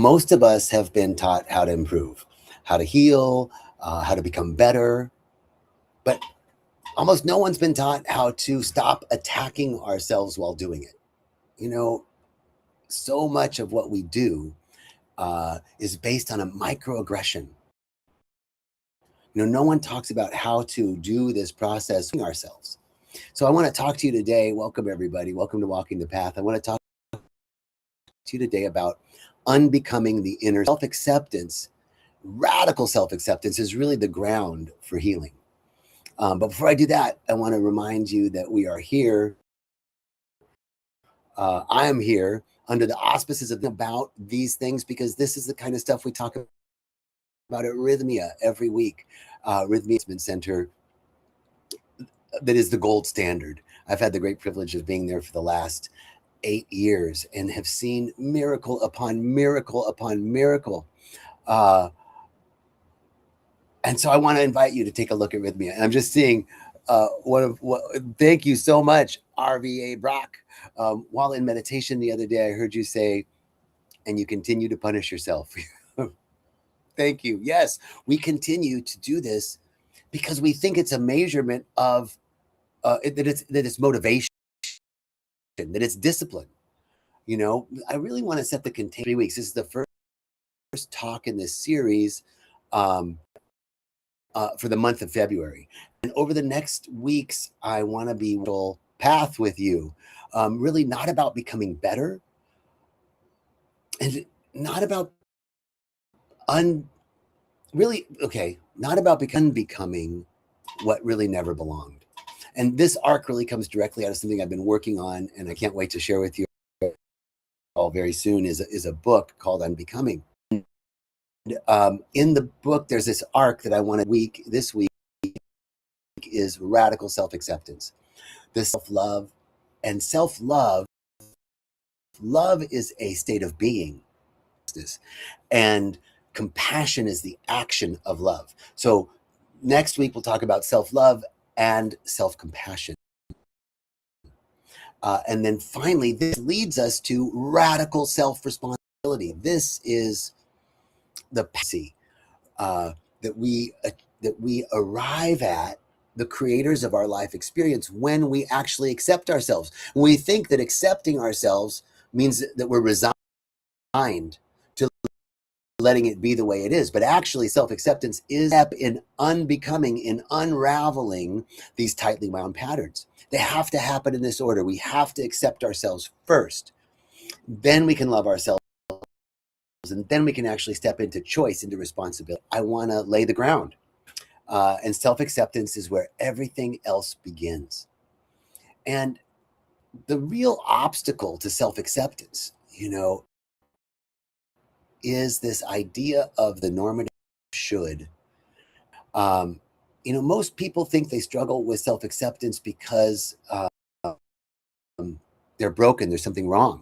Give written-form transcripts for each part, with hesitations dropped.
most of us have been taught how to improve, how to heal, how to become better, but almost no one's been taught how to stop attacking ourselves while doing it. You know, so much of what we do is based on a microaggression. No one talks about how to do this process ourselves. So I want to talk to you today. Welcome, everybody. Welcome to Walking the Path. I want to talk to you today about unbecoming the inner self-acceptance. Radical self-acceptance is really the ground for healing. But before I do that, I want to remind you that we are here. I am here under the auspices of about these things because this is the kind of stuff we talk about at Rythmia every week. Rythmia Center, that is the gold standard. I've had the great privilege of being there for the last 8 years and have seen miracle upon miracle upon miracle. And so I want to invite you to take a look at Rythmia. And I'm just seeing thank you so much, RVA Brock. While in meditation the other day, I heard you say, and you continue to punish yourself. Thank you. Yes, we continue to do this because we think it's a measurement of that it's motivation, that it's discipline. I really want to set the container. 3 weeks. This is the first talk in this series for the month of February. And over the next weeks, I want to be on a path with you. Really not about becoming better and not about not about unbecoming what really never belonged. And this arc really comes directly out of something I've been working on, and I can't wait to share with you all very soon, is a book called Unbecoming. In the book, there's this arc that I want to this week is radical self-acceptance. This self-love, and self-love, love is a state of being. And compassion is the action of love. So next week, we'll talk about self-love and self-compassion. And then finally, this leads us to radical self-responsibility. This is the passy that we arrive at, the creators of our life experience, when we actually accept ourselves. When we think that accepting ourselves means that we're resigned to letting it be the way it is. But actually, self-acceptance is a step in unbecoming, in unraveling these tightly wound patterns. They have to happen in this order. We have to accept ourselves first. Then we can love ourselves. And then we can actually step into choice, into responsibility. I want to lay the ground. And self-acceptance is where everything else begins. And the real obstacle to self-acceptance, is this idea of the normative should. Most people think they struggle with self-acceptance because they're broken, there's something wrong.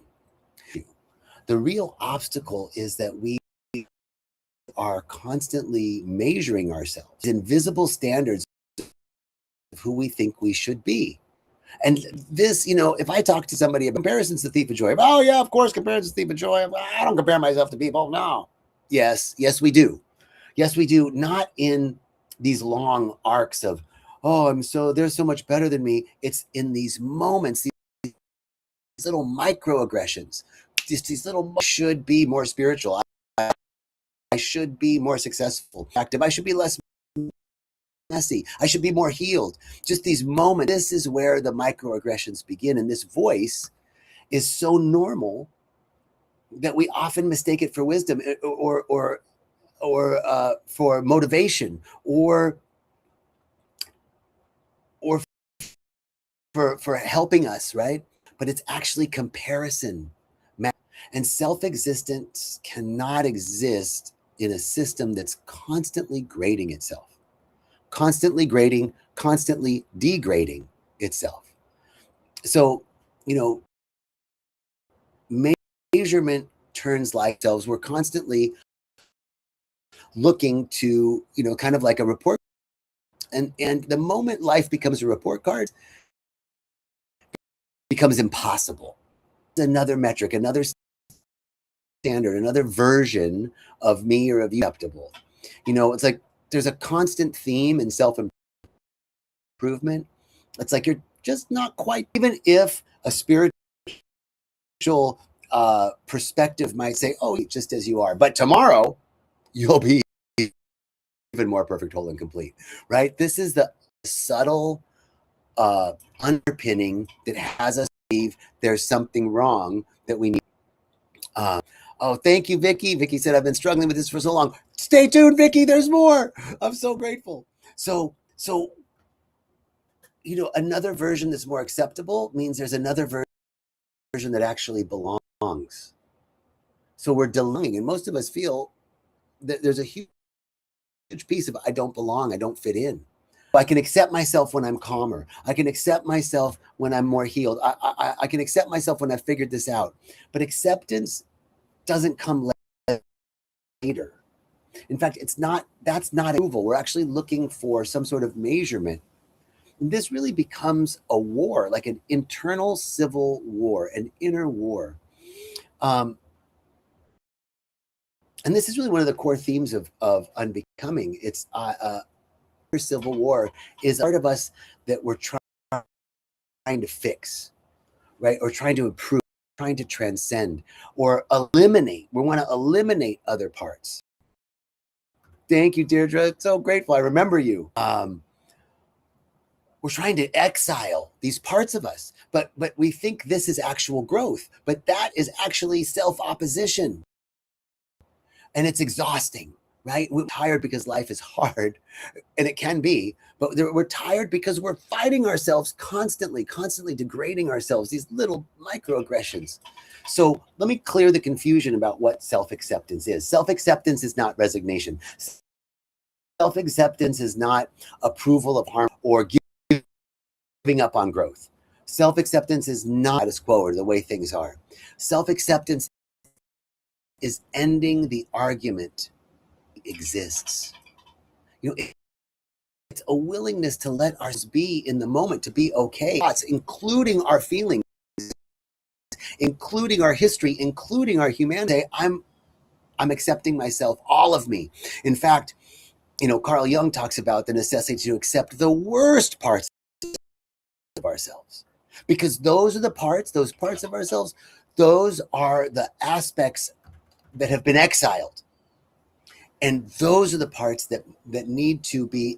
The real obstacle is that we are constantly measuring ourselves, invisible standards of who we think we should be. And this, if I talk to somebody about comparison's the thief of joy. Oh yeah, of course, comparison's the thief of joy. I don't compare myself to people. No. Yes, we do. Yes, we do. Not in these long arcs of, they're so much better than me. It's in these moments, these little microaggressions, these little should be more spiritual. I should be more successful, active. I should be less messy. I should be more healed. Just these moments. This is where the microaggressions begin. And this voice is so normal that we often mistake it for wisdom or for motivation or for helping us, right? But it's actually comparison. And self-existence cannot exist in a system that's constantly grading itself. Constantly grading, constantly degrading itself. So, measurement turns like ourselves. We're constantly looking to, kind of like a report. And the moment life becomes a report card, it becomes impossible. Another metric, another standard, another version of me or of you acceptable. It's like there's a constant theme in self-improvement. It's like you're just not quite, even if a spiritual perspective might say, oh, just as you are, but tomorrow you'll be even more perfect, whole, and complete, right? This is the subtle underpinning that has us believe there's something wrong that we need. Oh, thank you, Vicky. Vicky said, I've been struggling with this for so long. Stay tuned, Vicky. There's more. I'm so grateful. So, another version that's more acceptable means there's another version that actually belongs. So we're delaying, and most of us feel that there's a huge piece of I don't belong, I don't fit in. I can accept myself when I'm calmer. I can accept myself when I'm more healed. I can accept myself when I've figured this out. But acceptance doesn't come later. In fact, that's not approval. We're actually looking for some sort of measurement. And this really becomes a war, like an internal civil war, an inner war. And this is really one of the core themes of unbecoming. It's civil war is a part of us that we're trying to fix, right? Or trying to improve, trying to transcend or eliminate. We want to eliminate other parts. Thank you, Deirdre. So grateful. I remember you. We're trying to exile these parts of us, but we think this is actual growth, but that is actually self-opposition. And it's exhausting, right? We're tired because life is hard, and it can be, but we're tired because we're fighting ourselves constantly degrading ourselves, these little microaggressions. So let me clear the confusion about what self-acceptance is. Self-acceptance is not resignation. Self-acceptance is not approval of harm or giving up on growth. Self-acceptance is not status quo or the way things are. Self-acceptance is ending the argument exists. It's a willingness to let ours be in the moment, to be okay, including our feelings, including our history, including our humanity. I'm accepting myself, all of me. In fact, Carl Jung talks about the necessity to accept the worst parts of ourselves, because those parts of ourselves, those are the aspects that have been exiled. And those are the parts that need to be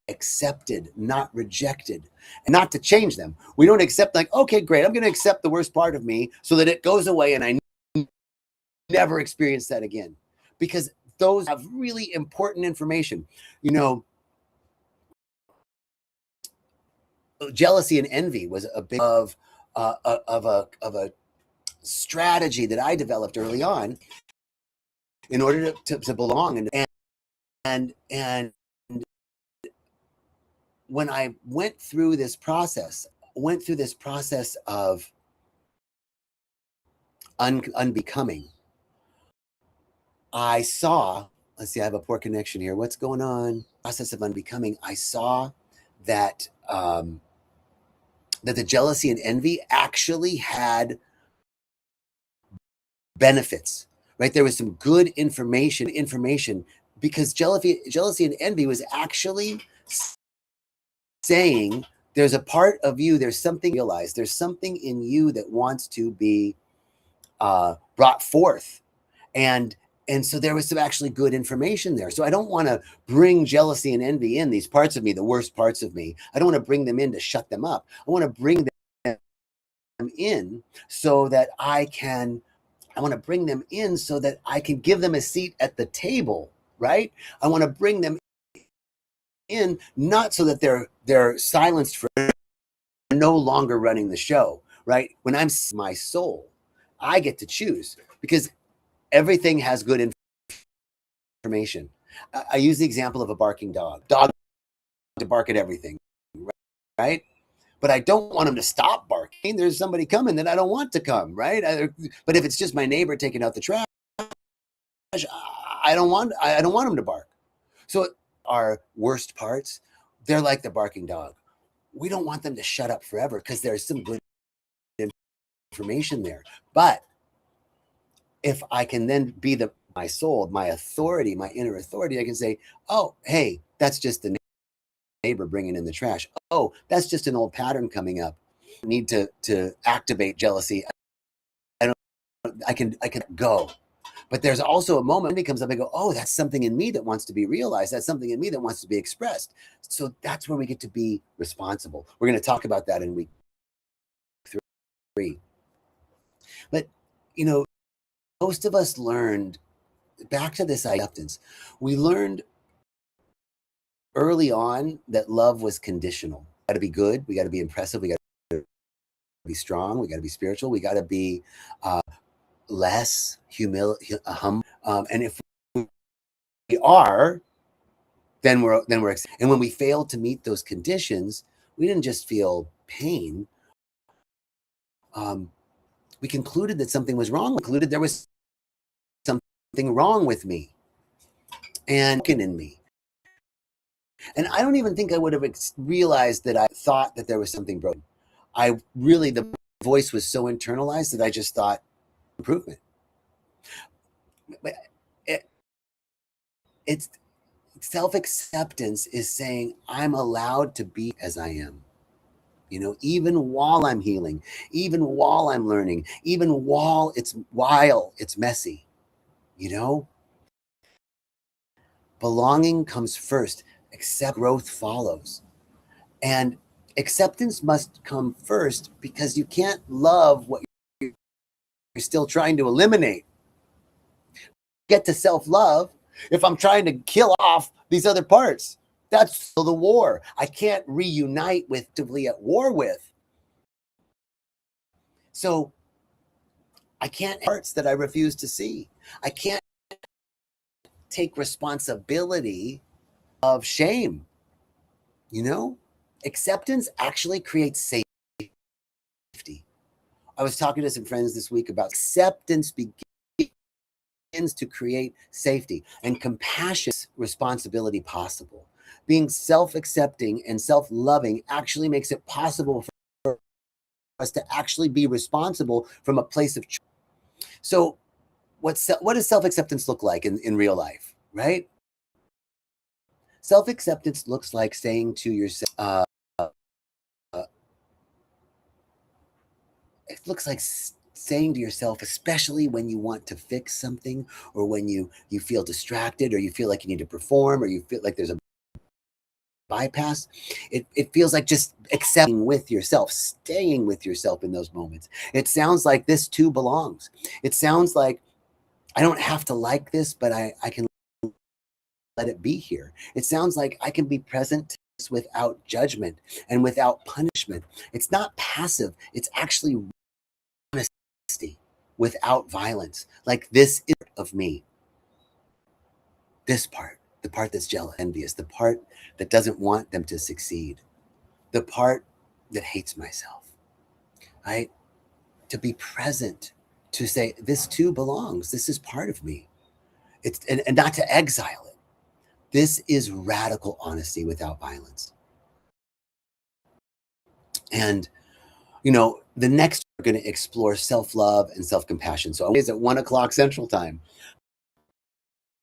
accepted, not rejected, and not to change them. We don't accept like, okay, great, I'm going to accept the worst part of me so that it goes away and I never experience that again. Because those have really important information. Jealousy and envy was a bit of a strategy that I developed early on in order to belong. And when I went through this process of unbecoming, I saw, let's see, I have a poor connection here. What's going on? Process of unbecoming. I saw that that the jealousy and envy actually had benefits, right? There was some good information because jealousy and envy was actually saying there's a part of you, there's something realized, there's something in you that wants to be brought forth. And so there was some actually good information there. So I don't want to bring jealousy and envy in, these parts of me, the worst parts of me. I don't want to bring them in to shut them up. I want to bring them in so that I want to bring them in so that I can give them a seat at the table, right? I want to bring them in, not so that they're silenced for no longer running the show, right? When I'm my soul, I get to choose because everything has good information. I use the example of a barking dog. Dog to bark at everything, right? But I don't want them to stop barking. There's somebody coming that I don't want to come, right? But if it's just my neighbor taking out the trash, I don't want them to bark. So our worst parts, they're like the barking dog. We don't want them to shut up forever because there's some good information there. But if I can then be my soul, my authority, my inner authority, I can say, oh, hey, that's just the neighbor bringing in the trash. Oh, that's just an old pattern coming up. I need to activate jealousy. I can go. But there's also a moment when it comes up, I go, oh, that's something in me that wants to be realized. That's something in me that wants to be expressed. So that's where we get to be responsible. We're going to talk about that in week 3. But, most of us learned, back to this acceptance, we learned early on that love was conditional. We got to be good. We got to be impressive. We got to be strong. We got to be spiritual. We got to be less humble. And if we are, then we're and when we failed to meet those conditions, we didn't just feel pain. We concluded that something was wrong. We concluded there was something wrong with me and in me. And I don't even think I would have realized that I thought that there was something broken. The voice was so internalized that I just thought improvement. It's self-acceptance is saying I'm allowed to be as I am. Even while I'm healing, even while I'm learning, even while it's messy, belonging comes first, growth follows. And acceptance must come first because you can't love what you're still trying to eliminate. Get to self-love if I'm trying to kill off these other parts. That's still the war. I can't reunite with, actively at war with. So I can't parts that I refuse to see. I can't take responsibility of shame. Acceptance actually creates safety. I was talking to some friends this week about acceptance begins to create safety and compassion, responsibility possible. Being self-accepting and self-loving actually makes it possible for us to actually be responsible from a place of choice. So what does self-acceptance look like in real life, right? Self-acceptance looks like saying to yourself, it looks like saying to yourself, especially when you want to fix something, or when you feel distracted, or you feel like you need to perform, or you feel like there's a bypass, it feels like just accepting with yourself, staying with yourself in those moments. It sounds like this too belongs. It sounds like I don't have to like this, but I can let it be here. It sounds like I can be present without judgment and without punishment. It's not passive. It's actually honesty without violence. Like, this is of me. This part, the part that's jealous, envious, the part that doesn't want them to succeed, the part that hates myself, right? To be present, to say, this too belongs. This is part of me. And not to exile it. This is radical honesty without violence. And, the next we're going to explore self-love and self-compassion. So it's at 1:00 Central Time.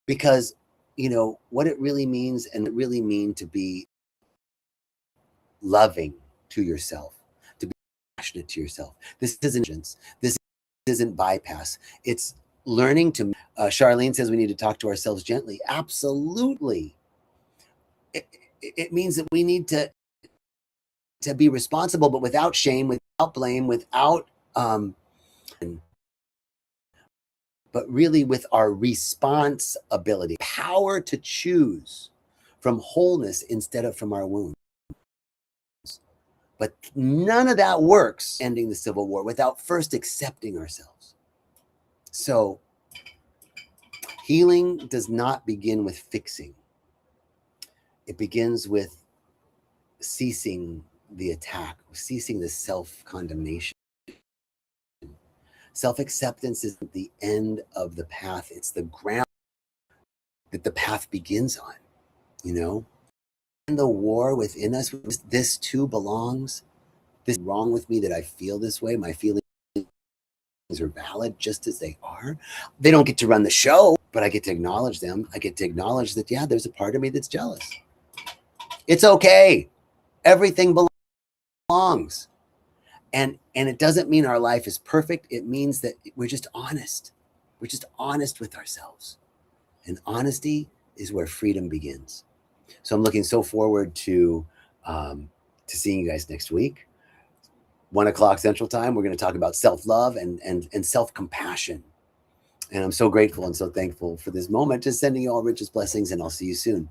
Because, what it really means, and it really mean to be loving to yourself, to be passionate to yourself. This isn't bypass. It's learning to, Charlene says we need to talk to ourselves gently. Absolutely. It means that we need to be responsible, but without shame, without blame, without, but really with our responsibility, power to choose from wholeness instead of from our wounds. But none of that works, ending the Civil War, without first accepting ourselves. So healing does not begin with fixing. It begins with ceasing the attack, ceasing the self-condemnation. Self-acceptance is the end of the path. It's the ground that the path begins on, And the war within us, this too belongs. This is wrong with me that I feel this way. My feelings are valid just as they are. They don't get to run the show, but I get to acknowledge them. I get to acknowledge that, yeah, there's a part of me that's jealous. It's okay. Everything belongs. And it doesn't mean our life is perfect. It means that we're just honest. We're just honest with ourselves. And honesty is where freedom begins. So I'm looking so forward to seeing you guys next week. 1 o'clock Central Time, we're going to talk about self-love and self-compassion. And I'm so grateful and so thankful for this moment. Just sending you all richest blessings, and I'll see you soon.